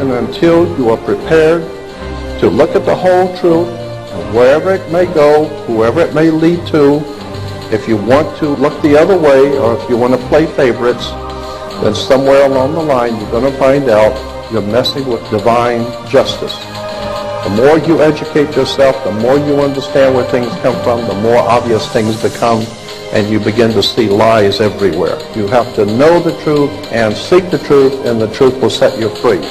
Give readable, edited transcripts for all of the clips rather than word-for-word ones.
and until you are prepared to look at the whole truth, and wherever it may go, whoever it may lead to. If you want to look the other way, or if you want to play favorites, then somewhere along the line you're going to find out you're messing with divine justice. The more you educate yourself, the more you understand where things come from, the more obvious things become, and you begin to see lies everywhere. You have to know the truth and seek the truth, and the truth will set you free.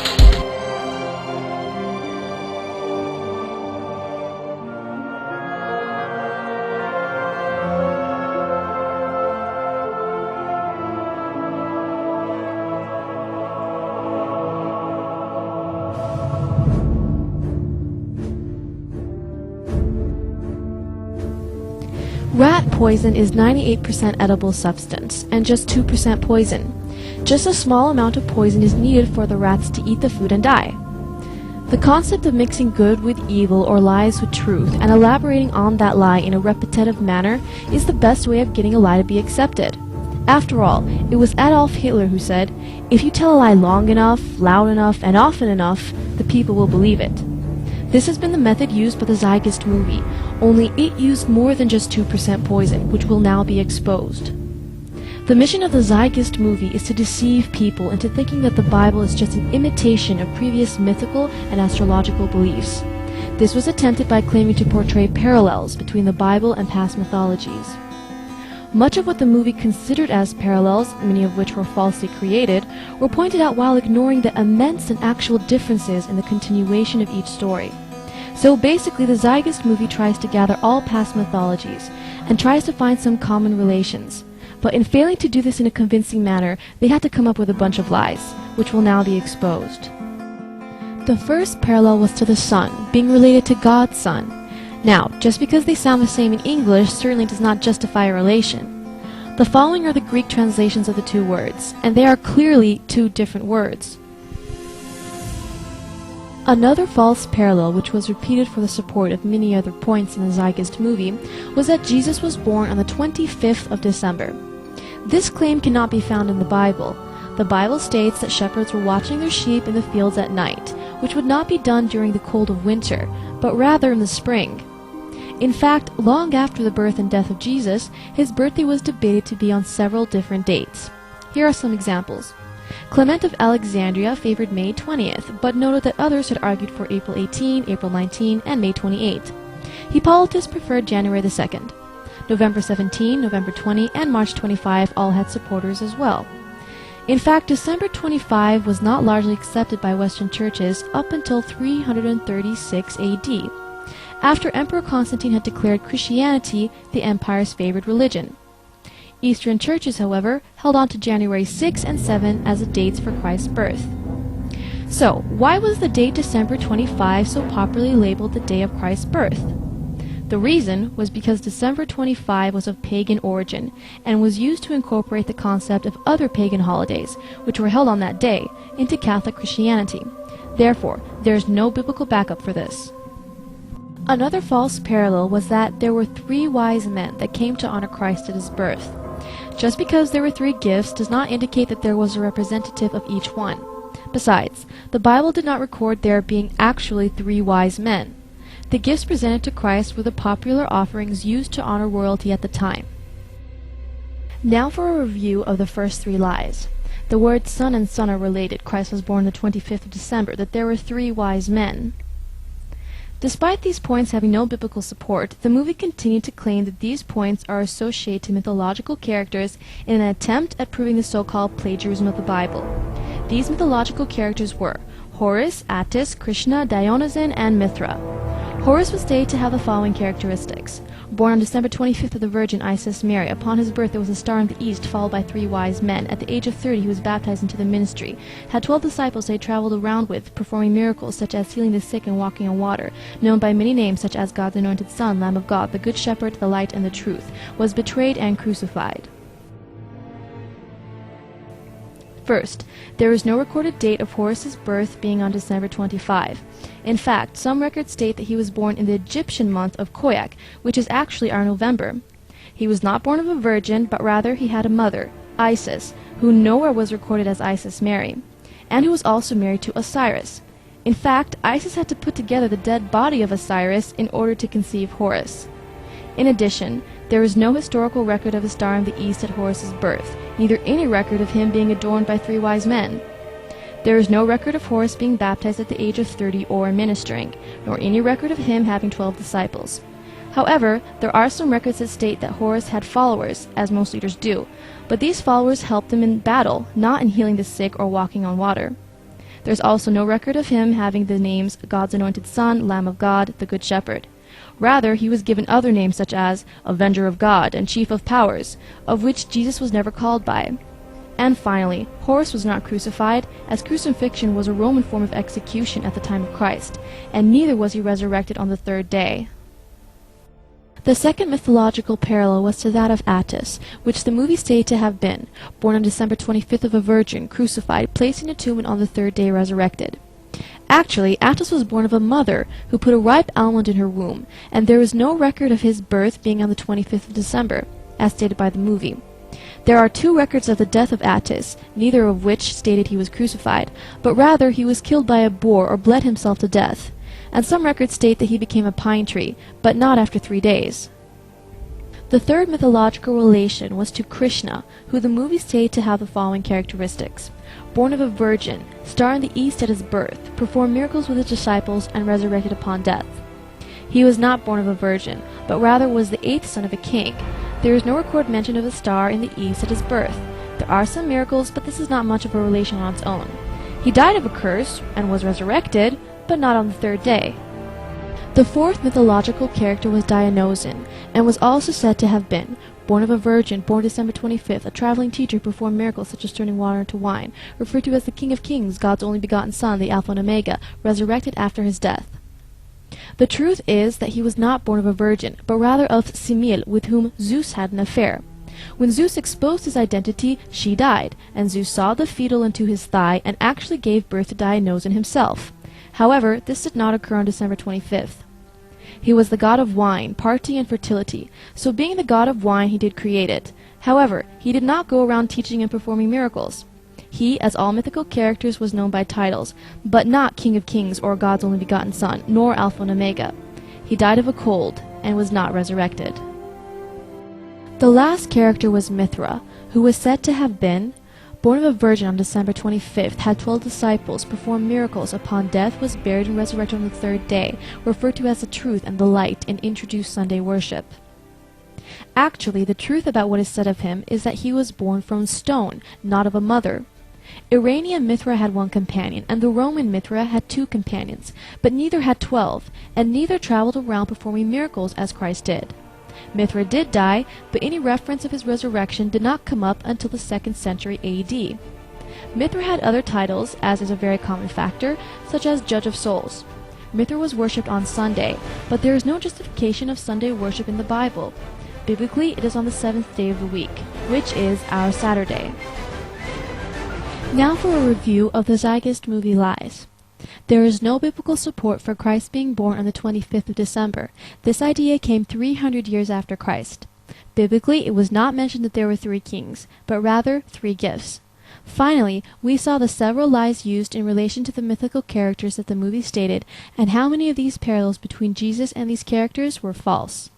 Rat poison is 98% edible substance and just 2% poison. Just a small amount of poison is needed for the rats to eat the food and die. The concept of mixing good with evil or lies with truth and elaborating on that lie in a repetitive manner is the best way of getting a lie to be accepted. After all, it was Adolf Hitler who said, "If you tell a lie long enough, loud enough, and often enough, the people will believe it." This has been the method used by the Zeitgeist movie, only it used more than just 2% poison, which will now be exposed. The mission of the Zeitgeist movie is to deceive people into thinking that the Bible is just an imitation of previous mythical and astrological beliefs. This was attempted by claiming to portray parallels between the Bible and past mythologies. Much of what the movie considered as parallels, many of which were falsely created, were pointed out while ignoring the immense and actual differences in the continuation of each story. So basically, the Zeitgeist movie tries to gather all past mythologies and tries to find some common relations. But in failing to do this in a convincing manner, they had to come up with a bunch of lies, which will now be exposed. The first parallel was to the sun, being related to God's son. Now, just because they sound the same in English certainly does not justify a relation. The following are the Greek translations of the two words, and they are clearly two different words. Another false parallel, which was repeated for the support of many other points in the Zeitgeist movie, was that Jesus was born on the 25th of December. This claim cannot be found in the Bible. The Bible states that shepherds were watching their sheep in the fields at night, which would not be done during the cold of winter, but rather in the spring. In fact, long after the birth and death of Jesus, his birthday was debated to be on several different dates. Here are some examples. Clement of Alexandria favored May 20th, but noted that others had argued for April 18, April 19, and May 28. Hippolytus preferred January the 2nd. November 17, November 20, and March 25 all had supporters as well. In fact, December 25 was not largely accepted by Western churches up until 336 AD, after Emperor Constantine had declared Christianity the empire's favored religion. Eastern churches, however, held on to January 6 and 7 as the dates for Christ's birth. So, why was the date December 25 so popularly labeled the day of Christ's birth? The reason was because December 25 was of pagan origin and was used to incorporate the concept of other pagan holidays, which were held on that day, into Catholic Christianity. Therefore, there is no biblical backup for this. Another false parallel was that there were 3 wise men that came to honor Christ at his birth. Just because there were 3 gifts does not indicate that there was a representative of each one. Besides, the Bible did not record there being actually 3 wise men. The gifts presented to Christ were the popular offerings used to honor royalty at the time. Now for a review of the first 3 lies. The words son and son are related. Christ was born the 25th of December. That there were 3 wise men. Despite these points having no biblical support, the movie continued to claim that these points are associated to mythological characters in an attempt at proving the so-called plagiarism of the Bible. These mythological characters were Horus, Attis, Krishna, Dionysian, and Mithra. Horus was stated to have the following characteristics. Born on December 25th of the Virgin Isis Mary, upon his birth there was a star in the east, followed by 3 wise men. At the age of 30 he was baptized into the ministry. Had 12 disciples they traveled around with, performing miracles such as healing the sick and walking on water. Known by many names such as God's anointed Son, Lamb of God, the Good Shepherd, the Light, and the Truth. Was betrayed and crucified. First, there is no recorded date of Horus's birth being on December 25. In fact, some records state that he was born in the Egyptian month of Khoiak, which is actually our November. He was not born of a virgin, but rather he had a mother, Isis, who nowhere was recorded as Isis Mary. and who was also married to Osiris. In fact, Isis had to put together the dead body of Osiris in order to conceive Horus. In addition, there is no historical record of a star in the east at Horus's birth, neither any record of him being adorned by 3 wise men. There is no record of Horus being baptized at the age of 30 or ministering, nor any record of him having 12 disciples. However, there are some records that state that Horus had followers, as most leaders do, but these followers helped him in battle, not in healing the sick or walking on water. There's also no record of him having the names God's anointed son, Lamb of God, the Good Shepherd. Rather, he was given other names such as Avenger of God and Chief of Powers, of which Jesus was never called by. And finally, Horus was not crucified, as crucifixion was a Roman form of execution at the time of Christ, and neither was he resurrected on the 3rd day. The second mythological parallel was to that of Attis, which the movie stated to have been, born on December 25th of a virgin, crucified, placed in a tomb, and on the 3rd day resurrected. Actually, Attis was born of a mother who put a ripe almond in her womb, and there is no record of his birth being on the 25th of December, as stated by the movie. There are 2 records of the death of Attis, neither of which stated he was crucified, but rather he was killed by a boar or bled himself to death. And some records state that he became a pine tree, but not after 3 days. The third mythological relation was to Krishna, who the movie stated to have the following characteristics. Born of a virgin, star in the east at his birth, performed miracles with his disciples, and resurrected upon death. He was not born of a virgin, but rather was the 8th son of a king. There is no recorded mention of a star in the east at his birth. There are some miracles, but this is not much of a relation on its own. He died of a curse, and was resurrected, but not on the 3rd day. The fourth mythological character was Dionysian, and was also said to have been born of a virgin, born December 25th, a traveling teacher who performed miracles such as turning water into wine, referred to as the King of Kings, God's only begotten Son, the Alpha and Omega, resurrected after his death. The truth is that he was not born of a virgin, but rather of Semele, with whom Zeus had an affair. When Zeus exposed his identity, she died, and Zeus sawed the fetal into his thigh and actually gave birth to Dionysian himself. However, this did not occur on December 25th. He was the god of wine, party, and fertility, so being the god of wine he did create it. However, he did not go around teaching and performing miracles. He, as all mythical characters, was known by titles, but not King of Kings or God's only begotten Son, nor Alpha and Omega. He died of a cold, and was not resurrected. The last character was Mithra, who was said to have been born of a virgin on December 25th, had 12 disciples, performed miracles upon death, was buried and resurrected on the 3rd day, referred to as the truth and the light, and introduced Sunday worship. Actually, the truth about what is said of him is that he was born from stone, not of a mother. Iranian Mithra had 1 companion, and the Roman Mithra had 2 companions, but neither had 12, and neither traveled around performing miracles as Christ did. Mithra did die, but any reference of his resurrection did not come up until the 2nd century A.D. Mithra had other titles, as is a very common factor, such as Judge of Souls. Mithra was worshipped on Sunday, but there is no justification of Sunday worship in the Bible. Biblically, it is on the 7th day of the week, which is our Saturday. Now for a review of the zeitgeist movie Lies. There is no biblical support for Christ being born on the 25th of December. This idea came 300 years after Christ. Biblically, it was not mentioned that there were 3 kings, but rather 3 gifts. Finally, we saw the several lies used in relation to the mythical characters that the movie stated, and how many of these parallels between Jesus and these characters were false.